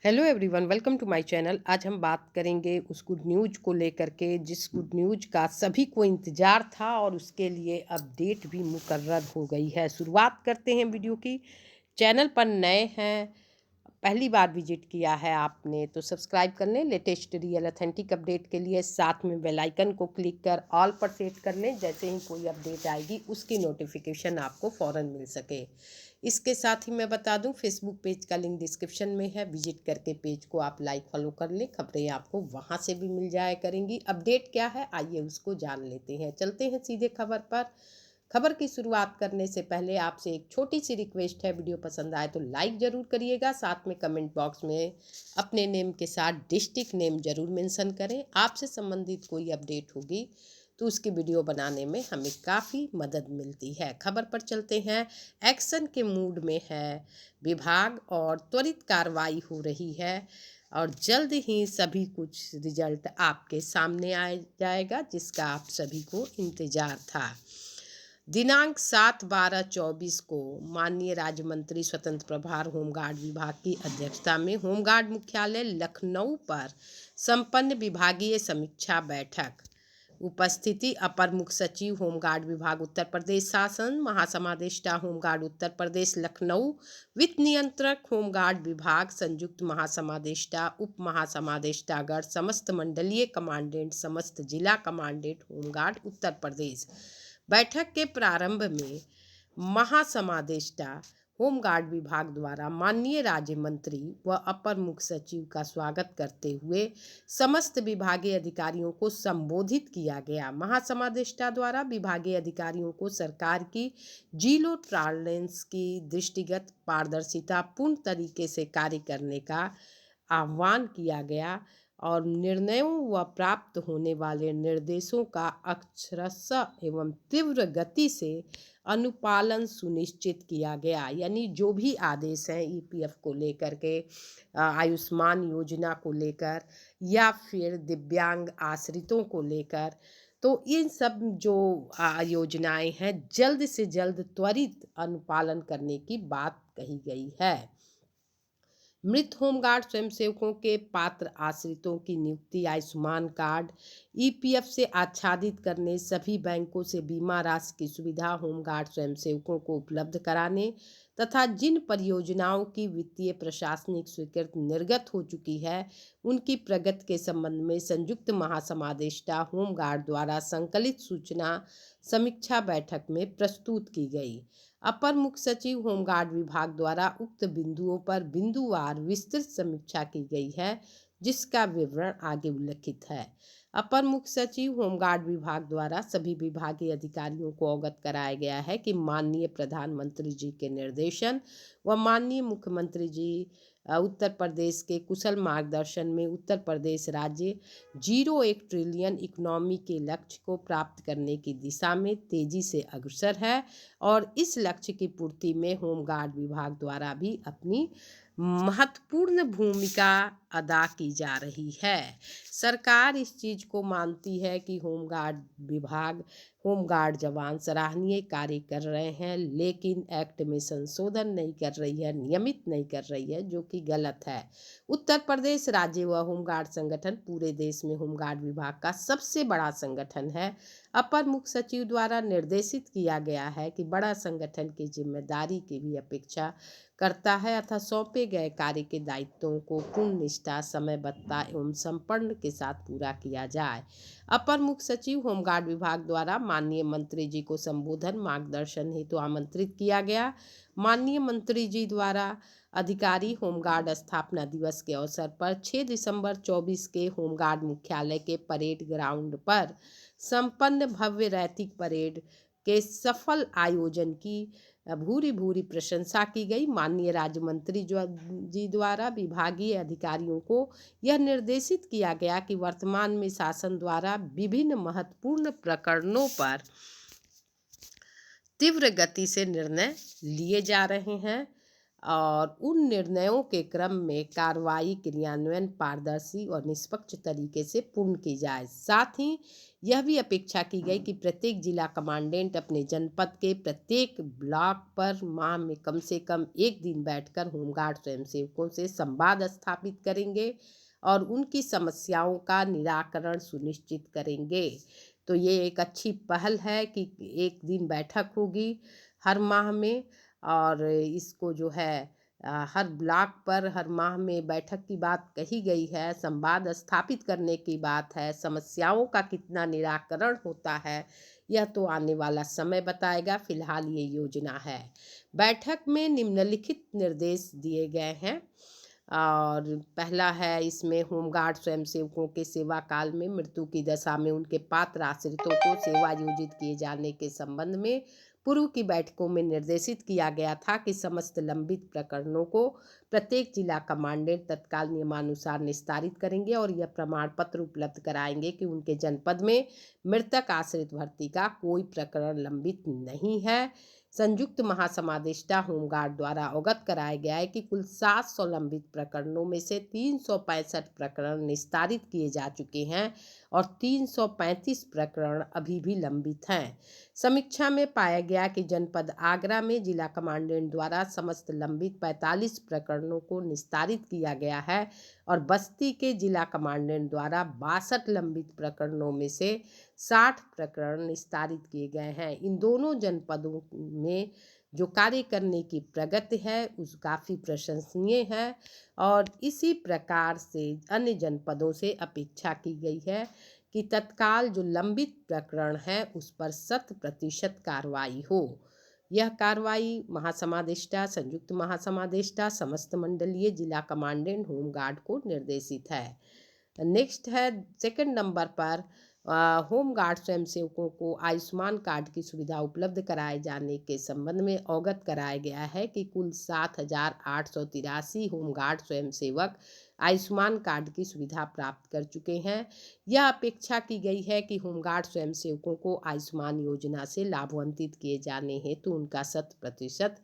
Hello everyone, welcome to my channel. आज हम बात करेंगे उस गुड न्यूज़ को लेकर के जिस गुड न्यूज़ का सभी को इंतज़ार था और उसके लिए अपडेट भी मुकर्रर हो गई है। शुरुआत करते हैं वीडियो की। चैनल पर नए हैं, पहली बार विजिट किया है आपने तो सब्सक्राइब कर लें लेटेस्ट रियल ऑथेंटिक अपडेट के लिए। साथ में बेल आइकन को क्लिक कर ऑल पर सेट कर लें, जैसे ही कोई अपडेट आएगी उसकी नोटिफिकेशन आपको फ़ौरन मिल सके। इसके साथ ही मैं बता दूं, फेसबुक पेज का लिंक डिस्क्रिप्शन में है, विजिट करके पेज को आप लाइक फॉलो कर लें। खबरें आपको वहां से भी मिल जाया करेंगी। अपडेट क्या है आइए उसको जान लेते हैं। चलते हैं सीधे खबर पर। खबर की शुरुआत करने से पहले आपसे एक छोटी सी रिक्वेस्ट है, वीडियो पसंद आए तो लाइक ज़रूर करिएगा। साथ में कमेंट बॉक्स में अपने नेम के साथ डिस्ट्रिक्ट नेम ज़रूर मेंशन करें। आपसे संबंधित कोई अपडेट होगी तो उसकी वीडियो बनाने में हमें काफ़ी मदद मिलती है। खबर पर चलते हैं। एक्शन के मूड में है विभाग और त्वरित कार्रवाई हो रही है और जल्द ही सभी कुछ रिजल्ट आपके सामने आ जाएगा, जिसका आप सभी को इंतज़ार था। दिनांक 7/12/24 को माननीय राज्य मंत्री स्वतंत्र प्रभार होमगार्ड विभाग की अध्यक्षता में होमगार्ड मुख्यालय लखनऊ पर संपन्न विभागीय समीक्षा बैठक। उपस्थिति अपर मुख्य सचिव होमगार्ड विभाग उत्तर प्रदेश शासन, महासमादेष्टा होमगार्ड उत्तर प्रदेश लखनऊ, वित्त नियंत्रक होमगार्ड विभाग, संयुक्त महासमादेष्टा उप महासमादेष्टागढ़, समस्त मंडलीय कमांडेंट, समस्त जिला कमांडेंट होमगार्ड उत्तर प्रदेश। बैठक के प्रारंभ में महासमादेष्टा होमगार्ड विभाग द्वारा माननीय राज्य मंत्री व अपर मुख्य सचिव का स्वागत करते हुए समस्त विभागीय अधिकारियों को संबोधित किया गया। महासमादेष्टा द्वारा विभागीय अधिकारियों को सरकार की जीरो टॉलरेंस की दृष्टिगत पारदर्शिता पूर्ण तरीके से कार्य करने का आह्वान किया गया और निर्णयों व प्राप्त होने वाले निर्देशों का अक्षरशः एवं तीव्र गति से अनुपालन सुनिश्चित किया गया। यानी जो भी आदेश हैं ईपीएफ को लेकर के, आयुष्मान योजना को लेकर या फिर दिव्यांग आश्रितों को लेकर, तो इन सब जो योजनाएं हैं जल्द से जल्द त्वरित अनुपालन करने की बात कही गई है। मृत होमगार्ड स्वयंसेवकों के पात्र आश्रितों की नियुक्ति आयुष्मान कार्ड ईपीएफ से आच्छादित करने, सभी बैंकों से बीमा राशि की सुविधा होमगार्ड स्वयंसेवकों को उपलब्ध कराने तथा जिन परियोजनाओं की वित्तीय प्रशासनिक स्वीकृति निर्गत हो चुकी है उनकी प्रगति के संबंध में संयुक्त महासमादेष्टा होमगार्ड द्वारा संकलित सूचना समीक्षा बैठक में प्रस्तुत की गई। अपर मुख्य सचिव होमगार्ड विभाग द्वारा उक्त बिंदुओं पर बिंदुवार विस्तृत समीक्षा की गई है, जिसका विवरण आगे उल्लिखित है। अपर मुख्य सचिव होमगार्ड विभाग द्वारा सभी विभागीय अधिकारियों को अवगत कराया गया है कि माननीय प्रधानमंत्री जी के निर्देशन व माननीय मुख्यमंत्री जी उत्तर प्रदेश के कुशल मार्गदर्शन में उत्तर प्रदेश राज्य 01 ट्रिलियन इकोनॉमी के लक्ष्य को प्राप्त करने की दिशा में तेजी से अग्रसर है और इस लक्ष्य की पूर्ति में होमगार्ड विभाग द्वारा भी अपनी महत्वपूर्ण भूमिका अदा की जा रही है। सरकार इस चीज़ को मानती है कि होमगार्ड विभाग, होमगार्ड जवान सराहनीय कार्य कर रहे हैं, लेकिन एक्ट में संशोधन नहीं कर रही है, नियमित नहीं कर रही है, जो कि गलत है। उत्तर प्रदेश राज्य व होमगार्ड संगठन पूरे देश में होमगार्ड विभाग का सबसे बड़ा संगठन है। अपर मुख्य सचिव द्वारा निर्देशित किया गया है कि बड़ा संगठन की जिम्मेदारी की भी अपेक्षा करता है अतः सौंपे गए कार्य के दायित्वों को पूर्ण निष्ठा, समयबद्धता एवं समर्पण के साथ पूरा किया जाए। अपर मुख्य सचिव होमगार्ड विभाग द्वारा माननीय मंत्री जी को संबोधन मार्गदर्शन हेतु आमंत्रित किया गया। माननीय मंत्री जी द्वारा अधिकारी होमगार्ड स्थापना दिवस के अवसर पर 6 दिसंबर 24 के होमगार्ड मुख्यालय के परेड ग्राउंड पर संपन्न भव्य रैतिक परेड के सफल आयोजन की भूरी भूरी प्रशंसा की गई। माननीय राज्य मंत्री जी द्वारा विभागीय अधिकारियों को यह निर्देशित किया गया कि वर्तमान में शासन द्वारा विभिन्न महत्वपूर्ण प्रकरणों पर तीव्र गति से निर्णय लिए जा रहे हैं और उन निर्णयों के क्रम में कार्रवाई क्रियान्वयन पारदर्शी और निष्पक्ष तरीके से पूर्ण की जाए। साथ ही यह भी अपेक्षा की गई कि प्रत्येक जिला कमांडेंट अपने जनपद के प्रत्येक ब्लॉक पर माह में कम से कम एक दिन बैठकर होमगार्ड स्वयंसेवकों से संवाद स्थापित करेंगे और उनकी समस्याओं का निराकरण सुनिश्चित करेंगे। तो ये एक अच्छी पहल है कि एक दिन बैठक होगी हर माह में, और इसको जो है हर ब्लॉक पर हर माह में बैठक की बात कही गई है, संवाद स्थापित करने की बात है। समस्याओं का कितना निराकरण होता है यह तो आने वाला समय बताएगा, फिलहाल ये योजना है। बैठक में निम्नलिखित निर्देश दिए गए हैं, और पहला है इसमें होमगार्ड स्वयंसेवकों के सेवा काल में मृत्यु की दशा में उनके पात्र आश्रितों को सेवा योजित किए जाने के संबंध में पूर्व की बैठकों में निर्देशित किया गया था कि समस्त लंबित प्रकरणों को प्रत्येक जिला कमांडेंट तत्काल नियमानुसार निस्तारित करेंगे और यह प्रमाण पत्र उपलब्ध कराएंगे कि उनके जनपद में मृतक आश्रित भर्ती का कोई प्रकरण लंबित नहीं है। संयुक्त महासमादेष्टा होमगार्ड द्वारा अवगत कराया गया है कि कुल 700 लंबित प्रकरणों में से 365 प्रकरण निस्तारित किए जा चुके हैं और 335 प्रकरण अभी भी लंबित हैं। समीक्षा में पाया गया कि जनपद आगरा में जिला कमांडेंट द्वारा समस्त लंबित 45 प्रकरणों को निस्तारित किया गया है और बस्ती के जिला कमांडेंट द्वारा 62 लंबित प्रकरणों में से 60 प्रकरण निस्तारित किए गए हैं। इन दोनों जनपदों में जो कार्य करने की प्रगति है उस काफ़ी प्रशंसनीय है, और इसी प्रकार से अन्य जनपदों से अपेक्षा की गई है कि तत्काल जो लंबित प्रकरण है उस पर 100% कार्रवाई हो। यह कार्रवाई महासमादेष्टा, संयुक्त महासमादेष्टा, समस्त मंडलीय जिला कमांडेंट होमगार्ड को निर्देशित है। नेक्स्ट है सेकंड नंबर पर होमगार्ड स्वयंसेवकों को आयुष्मान कार्ड की सुविधा उपलब्ध कराए जाने के संबंध में अवगत कराया गया है कि कुल 7,883 होमगार्ड स्वयंसेवक आयुष्मान कार्ड की सुविधा प्राप्त कर चुके हैं। यह अपेक्षा की गई है कि होमगार्ड स्वयंसेवकों को आयुष्मान योजना से लाभान्वित किए जाने हेतु उनका 100%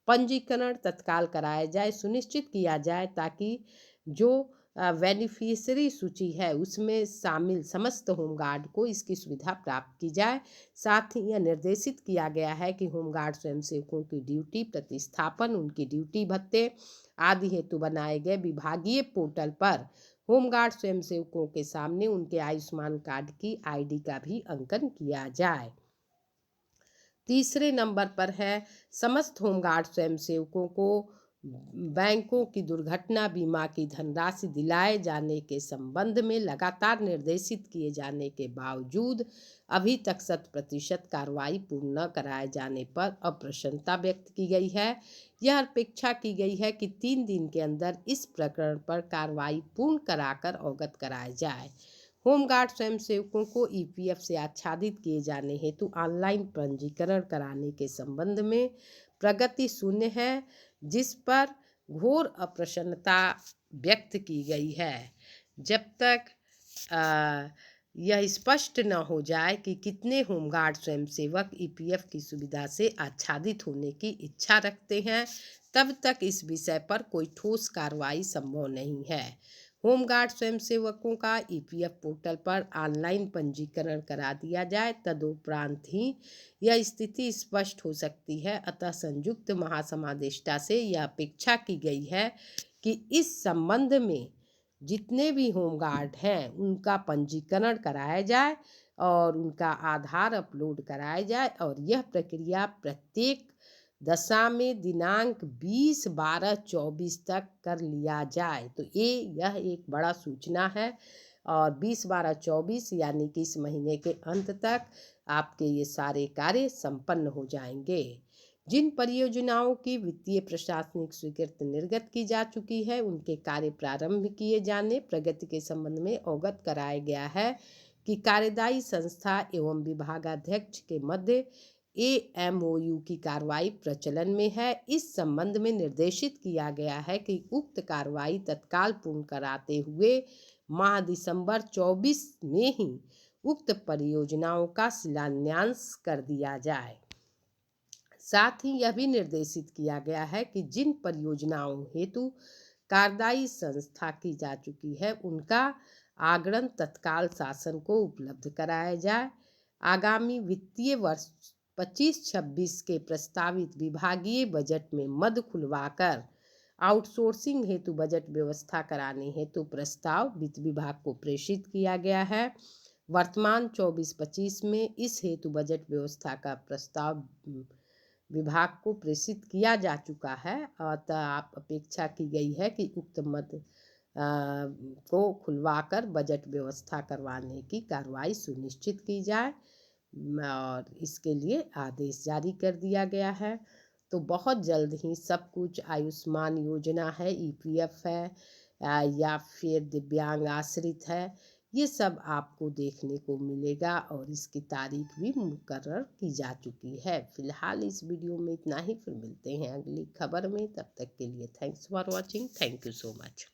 पंजीकरण तत्काल कराया जाए, सुनिश्चित किया जाए ताकि जो बेनिफिशियरी सूची है उसमें शामिल समस्त होमगार्ड को इसकी सुविधा प्राप्त की जाए। साथ ही यह निर्देशित किया गया है कि होमगार्ड स्वयंसेवकों की ड्यूटी प्रतिस्थापन, उनकी ड्यूटी भत्ते आदि हेतु बनाए गए विभागीय पोर्टल पर होमगार्ड स्वयंसेवकों के सामने उनके आयुष्मान कार्ड की आईडी का भी अंकन किया जाए। तीसरे नंबर पर है समस्त होमगार्ड स्वयंसेवकों को बैंकों की दुर्घटना बीमा की धनराशि दिलाए जाने के संबंध में लगातार निर्देशित किए जाने के बावजूद अभी तक 100% कार्रवाई पूर्ण न कराए जाने पर अप्रसन्नता व्यक्त की गई है। यह अपेक्षा की गई है कि 3 दिन के अंदर इस प्रकरण पर कार्रवाई पूर्ण कराकर अवगत कराया जाए। होमगार्ड स्वयंसेवकों को ईपीएफ से आच्छादित किए जाने हेतु ऑनलाइन पंजीकरण कराने के संबंध में प्रगति शून्य है, जिस पर घोर अप्रसन्नता व्यक्त की गई है। जब तक यह स्पष्ट न हो जाए कि कितने होमगार्ड स्वयंसेवक ईपीएफ की सुविधा से आच्छादित होने की इच्छा रखते हैं, तब तक इस विषय पर कोई ठोस कार्रवाई संभव नहीं है। होमगार्ड स्वयंसेवकों का ईपीएफ पोर्टल पर ऑनलाइन पंजीकरण करा दिया जाए, तदुपरांत ही यह स्थिति स्पष्ट हो सकती है। अतः संयुक्त महासमादेष्टा से यह अपेक्षा की गई है कि इस संबंध में जितने भी होमगार्ड हैं उनका पंजीकरण कराया जाए और उनका आधार अपलोड कराया जाए, और यह प्रक्रिया प्रत्येक दशा में दिनांक 20/12/24 तक कर लिया जाए। तो यह एक बड़ा सूचना है, और 20/12/24 यानी कि इस महीने के अंत तक आपके ये सारे कार्य संपन्न हो जाएंगे। जिन परियोजनाओं की वित्तीय प्रशासनिक स्वीकृति निर्गत की जा चुकी है उनके कार्य प्रारंभ किए जाने प्रगति के संबंध में अवगत कराया गया है कि कार्यदायी संस्था एवं विभागाध्यक्ष के मध्य एएमओयू की कार्रवाई प्रचलन में है। इस संबंध में निर्देशित किया गया है कि उक्त कार्रवाई तत्काल पूर्ण कराते हुए माह दिसंबर 24 में ही उक्त परियोजनाओं का शिलान्यास कर दिया जाए। साथ ही यह भी निर्देशित किया गया है कि जिन परियोजनाओं हेतु कार्यदायी संस्था की जा चुकी है उनका आगरण तत्काल शासन को उपलब्ध कराया जाए। आगामी वित्तीय वर्ष 25-26 के प्रस्तावित विभागीय बजट में मद खुलवाकर आउटसोर्सिंग हेतु बजट व्यवस्था कराने हेतु प्रस्ताव वित्त विभाग को प्रेषित किया गया है। वर्तमान 24-25 में इस हेतु बजट व्यवस्था का प्रस्ताव विभाग को प्रेषित किया जा चुका है। अतः आप अपेक्षा की गई है कि उक्त मद को खुलवाकर बजट व्यवस्था करवाने की कार्रवाई सुनिश्चित की जाए और इसके लिए आदेश जारी कर दिया गया है। तो बहुत जल्द ही सब कुछ आयुष्मान योजना है, ईपीएफ है या फिर दिव्यांग आश्रित है, ये सब आपको देखने को मिलेगा और इसकी तारीख भी मुकर्रर की जा चुकी है। फिलहाल इस वीडियो में इतना ही, फिर मिलते हैं अगली खबर में। तब तक के लिए thanks for watching. Thank you so much.